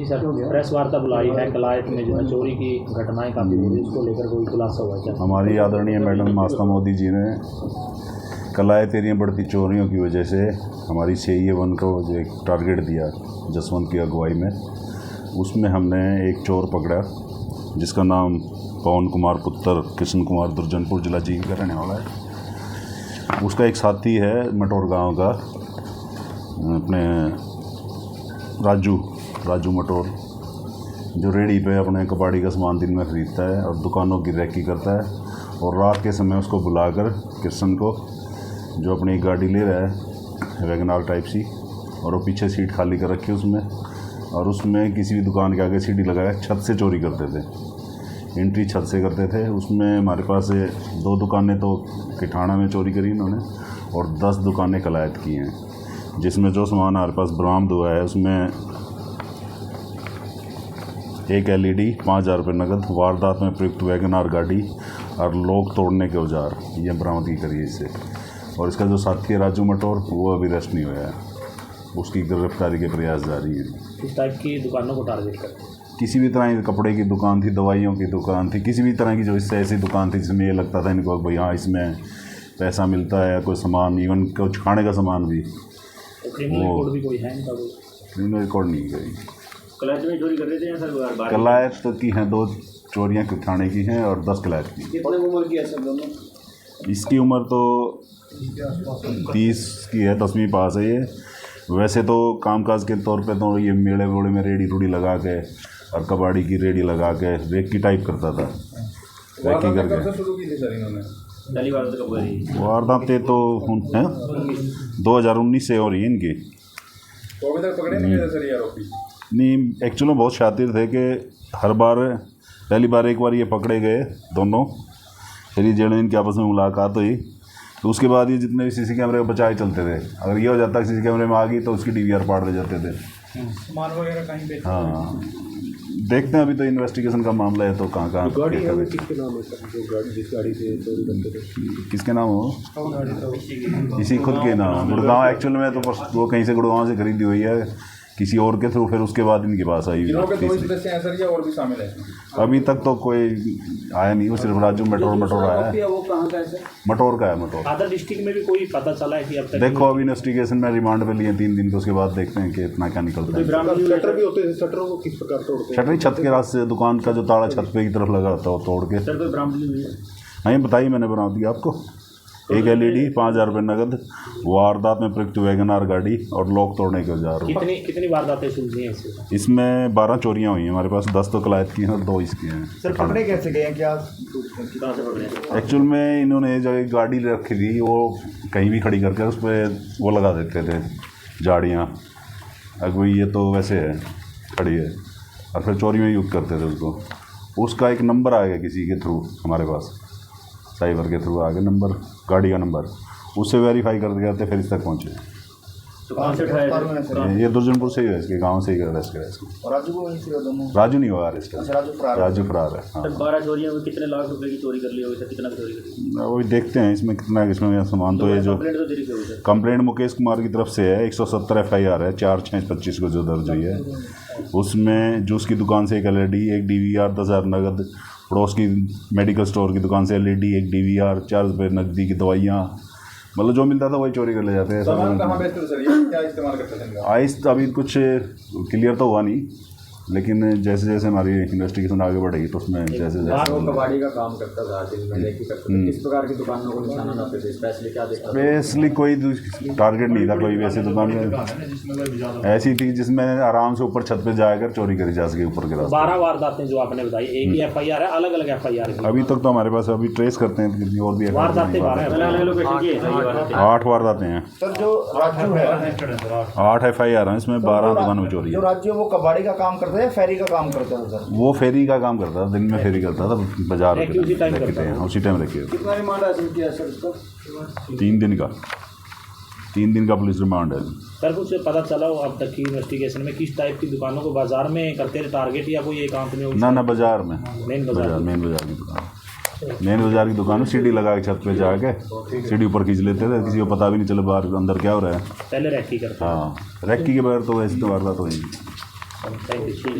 जी sir, press वार्ता बुलाई है कलायत में जो है चोरी की घटनाएं काफ़ी हो रही है, उसको लेकर कोई खुलासा हुआ क्या? हमारी आदरणीय मैडम मास्ता मोदी जी ने कलायत एरिया बढ़ती चोरियों की वजह से हमारी CIA-1 को जो एक टारगेट दिया जसवंत की अगुवाई में, उसमें हमने एक चोर पकड़ा जिसका नाम पवन कुमार पुत्र कृष्ण कुमार दुर्जनपुर जिला जींद का रहने वाला है। उसका एक साथी है मटोर गांव का, अपने राजू मटोर, जो रेडी पे अपने कबाड़ी का सामान दिन में ख़रीदता है और दुकानों की रैकी करता है। और रात के समय उसको बुलाकर कृष्ण को, जो अपनी एक गाड़ी ले रहा है वैगनार टाइप सी, और वो पीछे सीट खाली कर रखी है उसमें, और उसमें किसी भी दुकान के आगे सीढ़ी लगाया छत से चोरी करते थे, एंट्री छत से करते थे। उसमें हमारे पास 2 दुकानें तो किठाना में चोरी करी इन्होंने और 10 दुकानें कलायत की हैं, जिसमें जो सामान हमारे पास बरामद हुआ है उसमें एक LED, 5,000 रुपये नकद, वारदात में प्रयुक्त वैगनार गाड़ी और लोग तोड़ने के औजार, ये बरामदगी करी है इससे। और इसका जो साथी है राजू मटोर, वो अभी अरेस्ट नहीं हुआ है, उसकी गिरफ्तारी के प्रयास जारी है। किस टाइप की दुकानों को टारगेट करते हैं? किसी भी तरह की कपड़े की दुकान थी, दवाइयों की दुकान थी, किसी भी तरह की जो इससे ऐसी दुकान थी जिसमें ये लगता था इनको भाई हाँ इसमें पैसा मिलता है, कोई सामान, इवन कुछ खाने का सामान भी। तो क्रिमिनल रिकॉर्ड भी कोई है इनका? क्रिमिनल रिकॉर्ड नहीं गई। कलायत में चोरी कर रहे थे या सर? कलायत की हैं 2 चोरियाँ थाने की हैं और 10 कलायत की। कितने उम्र की है सर दोनों? इसकी उम्र तो 30 की है, 10वीं पास है ये। वैसे तो कामकाज के तौर पे तो ये मेले वेड़े में रेडी रूडी लगा के और कबाड़ी की रेडी लगा के रेकी टाइप करता था, रेकी करके। वारदातें तो हैं 2019 से हो रही है इनकी। तो अभी तक पकड़े नहीं गए सर ये आरोपी? नहीं, एक्चुअली बहुत शातिर थे कि हर बार, पहली बार एक बार ये पकड़े गए दोनों, फिर ये जेल में इनकी आपस में मुलाकात हुई, तो उसके बाद ये जितने भी CC कैमरे बचाए चलते थे। अगर ये हो जाता CC कैमरे में आ गई तो उसकी DVR पाड़ दे जाते थे। सामान वगैरह कहीं पे? हाँ, देखते हैं, अभी तो इन्वेस्टिगेशन का मामला है तो कहाँ गाड़ी है वो किसके नाम है सर? जो गाड़ी, जिस गाड़ी से चोरी करते थे, किसके नाम हो? इसी खुद के नाम, गुड़गांव एक्चुअल में तो वो कहीं से गुड़गांव से खरीदी हुई है किसी और के थ्रू, फिर उसके बाद इनके पास आई। और भी शामिल है? अभी तक तो कोई आया नहीं, वो सिर्फ राजू मटोर आया है। वो कहाँ का है सर? मटोर का है, मटोर। अदर डिस्ट्रिक्ट में भी कोई पता चला है कि अब तक? देखो अभी इन्वेस्टिगेशन में रिमांड पे लिए 3 दिन के, उसके बाद देखते हैं कि इतना क्या निकलता है। शटर भी होते हैं, शटरों को किस प्रकार तोड़ते हैं? शटर छत के रास्ते, दुकान का जो ताला छत पे की तरफ लगा होता है वो तोड़ के। सर कोई बरामदगी हुई है? हाँ, ये बताइए, मैंने बना दिया आपको। एक LED, 5,000 रुपये नकद, वारदात में प्रयुक्त वैगनार गाड़ी और लोग तोड़ने के औजार। कितनी वारदातें सुलझी हैं इससे? इसमें 12 चोरियाँ हुई हैं हमारे पास, 10 तो कलायत की हैं और 2 इसकी हैं। सर पकड़े कैसे गए हैं, क्या कहाँ से पकड़े? एक्चुअल में इन्होंने जो एक गाड़ी रखी थी वो कहीं भी खड़ी करके उस पर वो लगा देते थे झाड़ियाँ, अगर ये तो वैसे है खड़ी है, और फिर चोरी में यूज़ करते थे उसको। उसका एक नंबर आ गया किसी के थ्रू हमारे पास, साइबर के थ्रू आ गया नंबर, गाड़ी का नंबर, उससे वेरीफाई करते करते फिर इस तक पहुँचे। तो कहाँ से उठाया? ये दुर्जनपुर से ही है, इसके गांव से ही अरेस्ट करा इसको। और राजू को वहीं से दोनों? राजू नहीं हुआ अरेस्ट, राजू फरार है। हाँ, 12 चोरियाँ में कितने लाख रुपए की चोरी कर ली होगी सर? कितना चोरी करी? वही देखते हैं इसमें कितना, इसमें सामान तो ये जो कंप्लेंट तो देरी से हुई सर? कंप्लेंट मुकेश कुमार की तरफ से है, 170 FIR है, 4/6/25 को जो दर्ज हुई है। उसमें जूस की दुकान से एक LED, एक DVR, 10,000 नगद, पड़ोस की मेडिकल स्टोर की दुकान से LED, एक DVR, 4 रुपये नकदी की दवाइयाँ, मतलब जो मिलता था वही चोरी कर ले जाते हैं। कहाँ बेचते थे सर ये? क्या इस्तेमाल करते थे? आइस अभी कुछ क्लियर तो हुआ नहीं, लेकिन जैसे जैसे हमारी इन्वेस्टिगेशन आगे बढ़ेगी तो उसमें जैसे कबाड़ी का काम करता था, दिन में लेके करता था, किस प्रकार की दुकानों को निशाना बनाते थे? स्पेशली क्या देखता था? स्पेशली कोई टारगेट नहीं था, कोई वैसे दुकान ऐसी थी जिसमें आराम से ऊपर छत पे जाकर चोरी करी जा सके ऊपर के रास्ते। 12 वारदातें जो आपने बताई, एक ही FIR है, अलग अलग FIR है? अभी तक तो हमारे पास, अभी ट्रेस करते हैं कितनी और भी वारदातें 8 वारदातें हैं सर। जो राजू है 8 FIR हैं, इसमें 12 दुकानों में चोरी जो है। राजू वो कबाड़ी का काम करता है या फेरी का काम करता है सर? वो फेरी का काम करता था, दिन में फेरी करता था, बाजार उसी टाइम उसी टाइम रखे। कितना रिमांड हासिल किया सर इसका? 3 दिन का पुलिस रिमांड है। सर कुछ पता चला हो अब तक की इन्वेस्टिगेशन में किस टाइप की दुकानों को बाजार में करते थे टारगेट, या कोई एकांत में? ना बाजार में, मेन बाजार की दुकान, मेन बाजार की दुकान में सीढ़ी लगा के छत पे जाके सीढ़ी ऊपर खींच लेते थे, किसी को पता भी नहीं चले बाहर अंदर क्या हो रहा है। पहले रैकी करते? हाँ, रैकी के बगैर तो वैसे तो वारदात हो ही नहीं। Thank you.